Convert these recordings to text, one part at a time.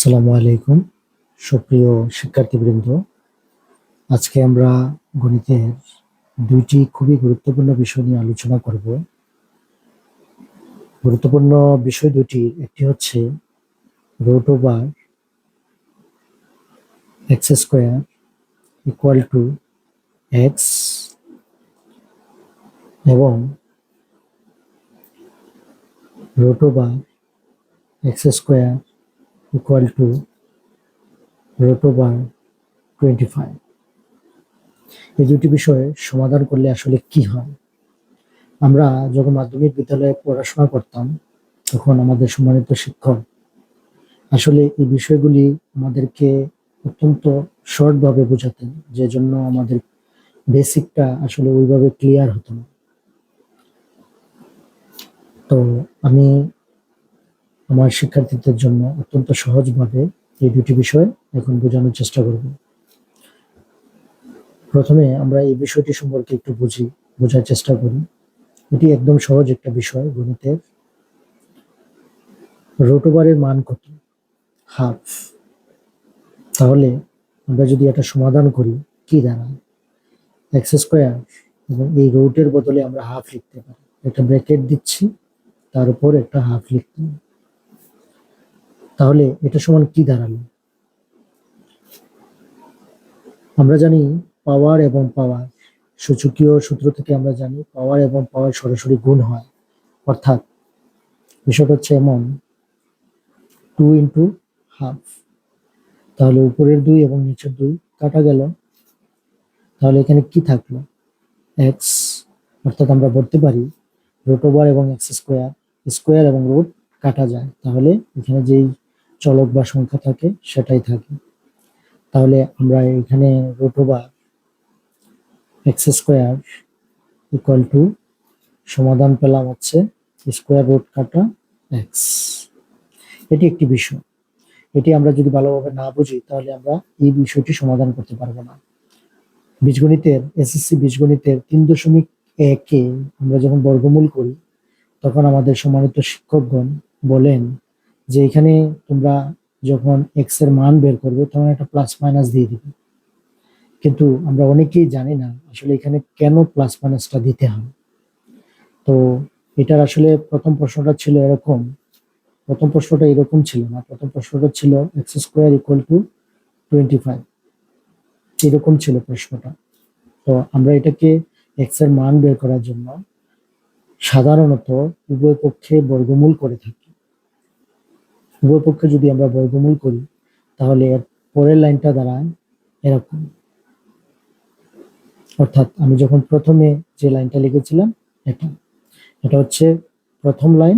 আসসালামু আলাইকুম সুপ্রিয় শিক্ষার্থীবৃন্দ। আজকে আমরা গণিতের দুইটি খুবই গুরুত্বপূর্ণ বিষয় নিয়ে আলোচনা করব। গুরুত্বপূর্ণ বিষয় দুটির একটি হচ্ছে root over x square equal to X এবং root over x square equal to root over 25। এই দুটি বিষয়ে সমাধান করলে আসলে কি হয়? আমরা যখন মাধ্যমিক বিদ্যালয়ে পড়াশোনা করতাম তখন আমাদের সম্মানিত শিক্ষক আসলে এই বিষয়গুলি আমাদেরকে অত্যন্ত শর্টভাবে বোঝাতেন, যে জন্য আমাদের বেসিকটা আসলে ওইভাবে ক্লিয়ার হতো না। তো আমি আমার শিক্ষার্থীদের জন্য অত্যন্ত সহজভাবে এই দুটি বিষয় এখন বোঝানোর চেষ্টা করব। প্রথমে আমরা এই বিষয়টি সম্পর্কে একটু বোঝার চেষ্টা করি। এটি একদম সহজ একটা বিষয় গণিতের। রুট ওভারের মান কত? হাফ। তাহলে আমরা যদি এটা সমাধান করি কি দাঁড়ায়? এক্স স্কোয়ার এবং এই রুটের বদলে আমরা হাফ লিখতে পারি। একটা ব্র্যাকেট দিচ্ছি, তার উপর একটা হাফ লিখতে। তাহলে এটা সমান কি দাঁড়ালো? আমরা জানি পাওয়ার এবং পাওয়ার সূচকীয় সূত্র থেকে আমরা জানি পাওয়ার এবং পাওয়ার সরাসরি গুণ হয়। অর্থাৎ বিষয়টা হচ্ছে এমন 2 ইন্টু হাফ। তাহলে উপরের 2 এবং নিচের 2 কাটা গেল। তাহলে এখানে কি থাকলো? এক্স। অর্থাৎ আমরা বলতে পারি রুট ওভার এবং এক্স স্কোয়ার, স্কোয়ার এবং রুট কাটা যায়, তাহলে এখানে যেই চলক বা সংখ্যা থাকে সেটাই থাকে। তাহলে আমরা এখানে root over x square equal to সমাধান পেলাম হচ্ছে স্কোয়ার রুট কাটা এক্স। এটি একটি বিষয়। এটি আমরা যদি ভালোভাবে না বুঝি তাহলে আমরা এই বিষয়টি সমাধান করতে পারবো না। বীজগণিতের এসএসসি বীজগণিতের 3.1-এ আমরা যখন বর্গমূল করি তখন আমাদের সম্মানিত শিক্ষকগণ বলেন যে এখানে তোমরা যখন এক্স এর মান বের করবে তখন একটা প্লাস মাইনাস দিয়ে দিবে। কিন্তু আমরা অনেকেই জানি না আসলে এখানে কেন প্লাস মাইনাসটা দিতে হয়। তো এটার আসলে প্রথম প্রশ্নটা ছিল এরকম, প্রথম প্রশ্নটা এরকম ছিল না। প্রথম প্রশ্নটা ছিল এক্স স্কোয়ার ইকুয়াল টু 25, এরকম ছিল প্রশ্নটা। তো আমরা এটাকে এক্স এর মান বের করার জন্য সাধারণত উভয় পক্ষে বর্গমূল করে থাকি। উভয় পক্ষে যদি আমরা বর্গমূল করি তাহলে এর পরের লাইনটা দাঁড়ায় এরকম। অর্থাৎ আমি যখন প্রথমে যে লাইনটা লিখেছিলাম এটা এটা হচ্ছে প্রথম লাইন,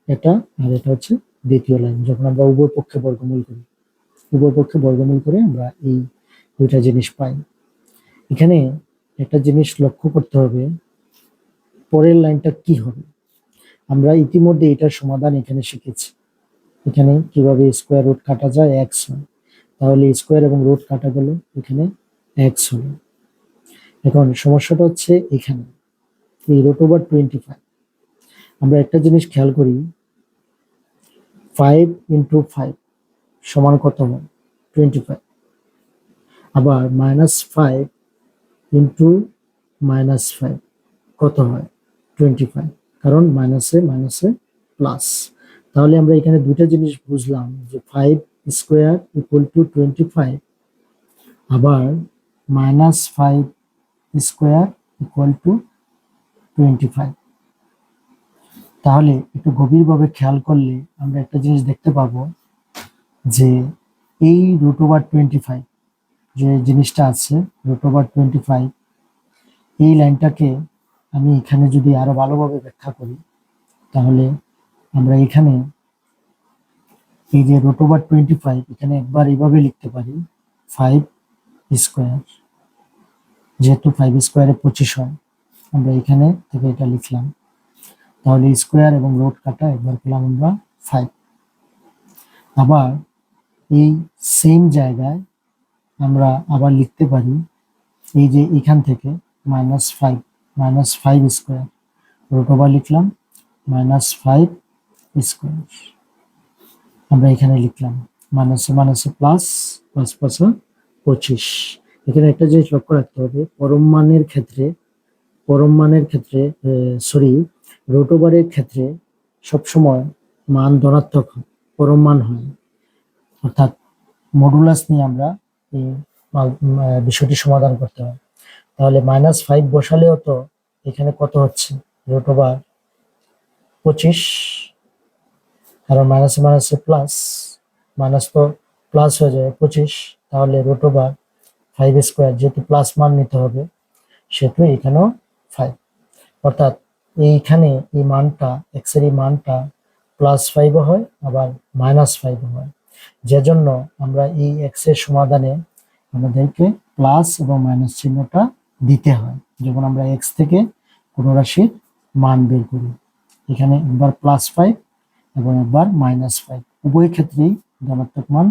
এটা আর এটা হচ্ছে দ্বিতীয় লাইন। যখন আমরা উভয় পক্ষে বর্গমূল করি, উভয় পক্ষে বর্গমূল করে আমরা এই দুইটা জিনিস পাই। এখানে একটা জিনিস লক্ষ্য করতে হবে, পরের লাইনটা কি হবে। আমরা ইতিমধ্যে এটার সমাধান এখানে শিখেছি। এখানে কিভাবে স্কোয়ার রুট কাটা যায়, এক্স হয়। তাহলে স্কোয়ার এবং রুট কাটা গেল, এখানে এক্স হলো। এখন সমস্যাটা হচ্ছে এখানে এই রুট ওভার 25। আমরা একটা জিনিস খেয়াল করি, 5 ইন্টু 5 সমান কত হয়? 25। আবার -5 ইন্টু -5 কত হয়? 25। কারণ মাইনাসে মাইনাসে প্লাস। তাহলে আমরা এখানে দুইটা জিনিস বুঝলাম, যে 5 স্কোয়ার ইকুয়াল টু 25, আবার -5 স্কোয়ার ইকুয়াল টু 25। তাহলে একটু গভীরভাবে খেয়াল করলে আমরা একটা জিনিস দেখতে পাবো, যে এই রুট ওভার 25 যে জিনিসটা আছে, রুট ওভার 25, এই লাইনটাকে আমি এখানে যদি আরো ভালোভাবে ব্যাখ্যা করি তাহলে আমরা এখানে এই যে রুট ওভার 25 এখানে একবার এইভাবে লিখতে পারি 5 স্কোয়ার। যেহেতু 5 স্কোয়ারে 25 হয়, আমরা এখানে থেকে এটা লিখলাম। তাহলে স্কোয়ার এবং রুট কাটা একবার পেলাম আমরা 5। আবার এই সেম জায়গায় আমরা আবার লিখতে পারি এই যে এখান থেকে -5 স্কোয়ার, রুট ওভার লিখলাম -5 স্কোয়ার, আমরা এখানে লিখলাম। মাইনাসে মাইনাসে প্লাস, প্লাস প্লাসে 25। এখানে একটা জিনিস লক্ষ্য রাখতে হবে, পরম মানের ক্ষেত্রে সরি রুট ওভারের ক্ষেত্রে সবসময় মান ধনাত্মক হয়, পরম মান হয়। অর্থাৎ মডুলাস নিয়ে আমরা এই বিষয়টি সমাধান করতে হয়। তাহলে -5 বসালেও তো এখানে কত হচ্ছে, রুট ওভার 25, কারণ মাইনাসে মাইনাসে প্লাস, মাইনাস তো প্লাস হয়ে যাবে 25, তাহলে রুট ওভার 5 স্কোয়ার, যেহেতু প্লাস মান নিতে হবে সেহেতু এখানেও 5। অর্থাৎ এইখানে এই মানটা, এক্স এর এই মানটা +5ও হয় আবার -5ও হয়, যে জন্য আমরা এই এক্স এর সমাধানে আমাদেরকে প্লাস এবং মাইনাস চিহ্নটা দিতে হয় যখন আমরা এক্স থেকে কোনো রাশির মান বের করি। এখানে একবার +5 এবং একবার -5, উভয় ক্ষেত্রেই ধনাত্মক মান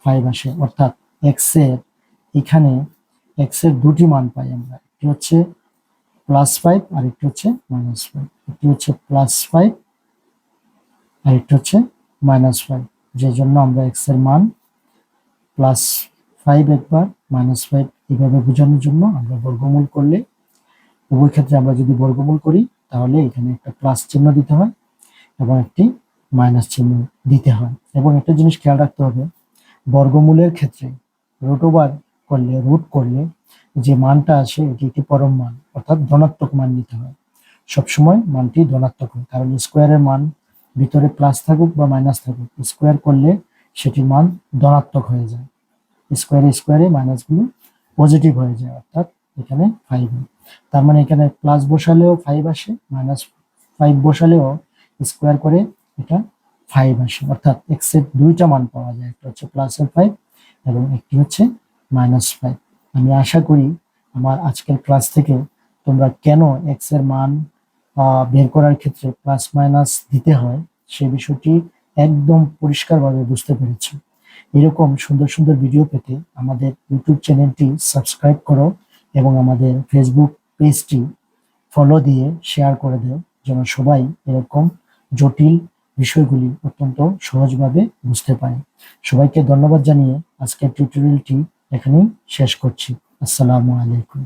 5 আসে। অর্থাৎ এখানে এক্স এর দুটি মান পাই আমরা, একটি হচ্ছে +5 আর একটি হচ্ছে -5। একটি হচ্ছে +5 আর একটি হচ্ছে -5, যে জন্য আমরা এক্স এর মান +5 একবার, -5 এইভাবে বোঝানোর জন্য আমরা বর্গমূল করলে, উভয় ক্ষেত্রে আমরা যদি বর্গমূল করি তাহলে এখানে একটা প্লাস চিহ্ন দিতে হয় এবং একটি মাইনাস চিহ্ন দিতে হয়। এবং একটা জিনিস খেয়াল রাখতে হবে, বর্গমূলের ক্ষেত্রে রুট করলে যে মানটা আসে এটি একটি পরম মান, অর্থাৎ ধনাত্মক মান নিতে হয়। সবসময় মানটি ধনাত্মক হয়, কারণ স্কোয়ারের মান ভিতরে প্লাস থাকুক বা মাইনাস থাকুক, স্কোয়ার করলে সেটির মান ধনাত্মক হয়ে যায়। স্কোয়ারে মাইনাসগুলো পজিটিভ হয়ে যায়, অর্থাৎ এখানে 5 হয়। তার মানে এখানে প্লাস বসালেও 5 আসে, -5 বসালেও স্কোয়ার করে এটা 5 আসে। অর্থাৎ এক্স এর দুইটা মান পাওয়া যায়, একটা হচ্ছে +5 এবং একটি হচ্ছে -5। আমি আশা করি আমার আজকের ক্লাস থেকে তোমরা কেন এক্স এর মান বের করার ক্ষেত্রে প্লাস মাইনাস দিতে হয় সেই বিষয়টি একদম পরিষ্কারভাবে বুঝতে পেরেছো। এরকম সুন্দর সুন্দর ভিডিও পেতে আমাদের ইউটিউব চ্যানেলটি সাবস্ক্রাইব করো এবং আমাদের ফেসবুক পেজটি ফলো দিয়ে শেয়ার করে দাও, যেন সবাই এরকম জটিল বিষয়গুলি অত্যন্ত সহজভাবে বুঝতে পারে। সবাইকে ধন্যবাদ জানিয়ে আজকের টিউটোরিয়ালটি এখানেই শেষ করছি। আসসালামু আলাইকুম।